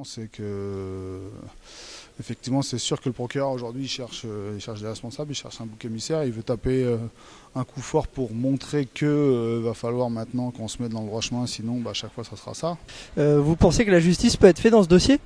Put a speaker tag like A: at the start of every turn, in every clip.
A: C'est que, effectivement, c'est sûr que le procureur aujourd'hui il cherche des responsables, il cherche un bouc émissaire, il veut taper un coup fort pour montrer que va falloir maintenant qu'on se mette dans le droit chemin, sinon à chaque fois ça sera ça.
B: Vous pensez que la justice peut être faite dans ce dossier?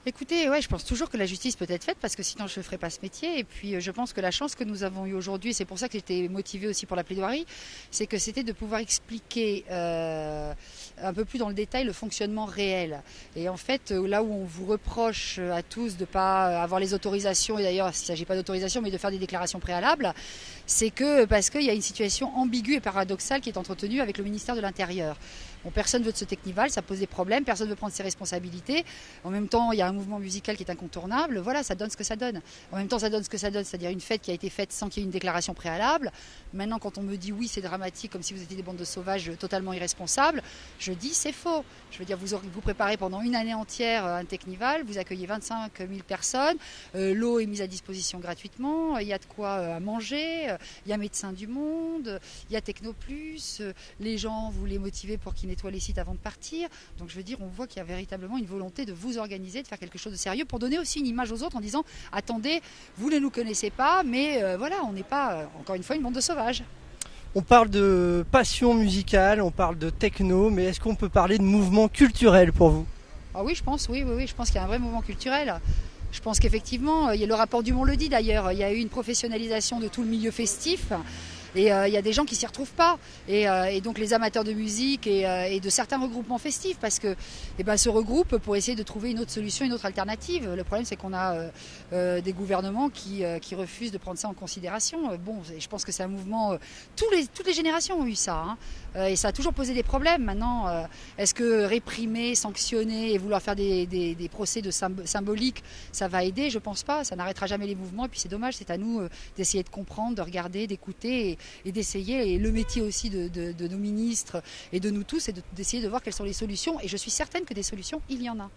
C: Écoutez, ouais, je pense toujours que la justice peut être faite parce que sinon je ne ferais pas ce métier. Et puis je pense que la chance que nous avons eue aujourd'hui, c'est pour ça que j'étais motivée aussi pour la plaidoirie, c'est que c'était de pouvoir expliquer un peu plus dans le détail le fonctionnement réel. Et en fait, là où on vous reproche à tous de ne pas avoir les autorisations, et d'ailleurs il ne s'agit pas d'autorisation mais de faire des déclarations préalables, c'est que parce qu'il y a une situation ambiguë et paradoxale qui est entretenue avec le ministère de l'Intérieur. Bon, personne ne veut de ce Teknival, ça pose des problèmes, personne ne veut prendre ses responsabilités. En même temps, il y a un mouvement musical qui est incontournable. Voilà, ça donne ce que ça donne. En même temps, ça donne ce que ça donne, c'est-à-dire une fête qui a été faite sans qu'il y ait une déclaration préalable. Maintenant, quand on me dit oui, c'est dramatique, comme si vous étiez des bandes de sauvages totalement irresponsables, je dis c'est faux. Je veux dire, vous préparez pendant une année entière un Teknival, vous accueillez 25 000 personnes, l'eau est mise à disposition gratuitement, il y a de quoi manger, il y a Médecins du Monde, il y a Technoplus, les gens, vous les motivez pour qu'ils nettoient les sites avant de partir. Donc je veux dire, on voit qu'il y a véritablement une volonté de vous organiser, de faire quelque chose de sérieux pour donner aussi une image aux autres en disant attendez, vous ne nous connaissez pas, mais voilà, on n'est pas, encore une fois, une bande de sauvages.
B: On parle de passion musicale, on parle de techno, mais est-ce qu'on peut parler de mouvement culturel pour vous?
C: Ah oui, je pense, oui, je pense qu'il y a un vrai mouvement culturel. Je pense qu'effectivement, le rapport Dumont le dit d'ailleurs, il y a eu une professionnalisation de tout le milieu festif. Et il y a des gens qui ne s'y retrouvent pas. Et donc les amateurs de musique et de certains regroupements festifs, parce que se regroupent pour essayer de trouver une autre solution, une autre alternative. Le problème, c'est qu'on a des gouvernements qui refusent de prendre ça en considération. Bon, je pense que c'est un mouvement... toutes les générations ont eu ça. Et ça a toujours posé des problèmes. Maintenant, est-ce que réprimer, sanctionner et vouloir faire des procès symboliques, ça va aider? Je ne pense pas. Ça n'arrêtera jamais les mouvements. Et puis c'est dommage, c'est à nous d'essayer de comprendre, de regarder, d'écouter et d'essayer, et le métier aussi de nos ministres et de nous tous, c'est d'essayer de voir quelles sont les solutions, et je suis certaine que des solutions, il y en a.